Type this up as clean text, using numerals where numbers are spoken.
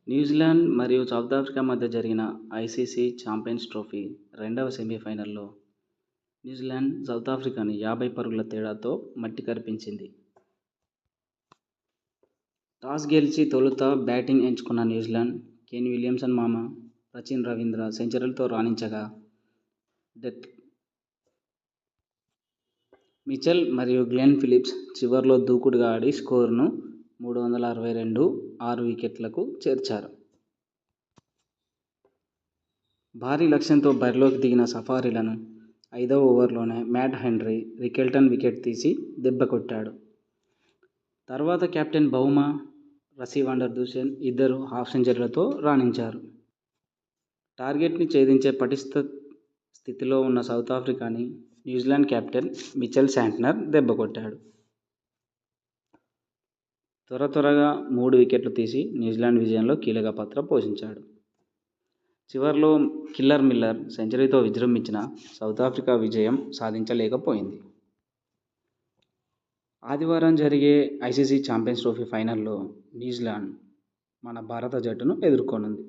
New Zealand మరియు south Africa మధ్య జరిగిన ఐసీసీ ఛాంపియన్స్ ట్రోఫీ రెండవ సెమీఫైనల్లో న్యూజిలాండ్ సౌత్ ఆఫ్రికాని 50 పరుగుల తేడాతో మట్టి కరిపించింది. టాస్ గెలిచి తొలుత బ్యాటింగ్ ఎంచుకున్న న్యూజిలాండ్ కేన్ విలియమ్సన్ మామ, సచిన్ రవీంద్ర సెంచరీలతో రాణించగా డెత్ మిచెల్ మరియు గ్లెన్ ఫిలిప్స్ చివర్లో దూకుడుగా ఆడి స్కోరును 362 6 వికెట్లకు చేర్చారు. భారీ లక్ష్యంతో బరిలోకి దిగిన సఫారీలను 5వ ఓవర్లోనే మ్యాట్ హెన్రీ రికెల్టన్ వికెట్ తీసి దెబ్బకొట్టాడు. తర్వాత కెప్టెన్ బౌమా, రసీ వాండర్దూసెన్ ఇద్దరూ హాఫ్ సెంచరీలతో రాణించారు. టార్గెట్ని ఛేదించే పటిష్ట స్థితిలో ఉన్న సౌత్ ఆఫ్రికాని న్యూజిలాండ్ కెప్టెన్ మిచెల్ శాంట్నర్ దెబ్బకొట్టాడు. త్వరగా 3 వికెట్లు తీసి న్యూజిలాండ్ విజయంలో కీలక పాత్ర పోషించాడు. చివర్లో కిల్లర్ మిల్లర్ సెంచరీతో విజృంభించిన సౌత్ ఆఫ్రికా విజయం సాధించలేకపోయింది. ఆదివారం జరిగే ఐసీసీ ఛాంపియన్స్ ట్రోఫీ ఫైనల్లో న్యూజిలాండ్ మన భారత జట్టును ఎదుర్కోనుంది.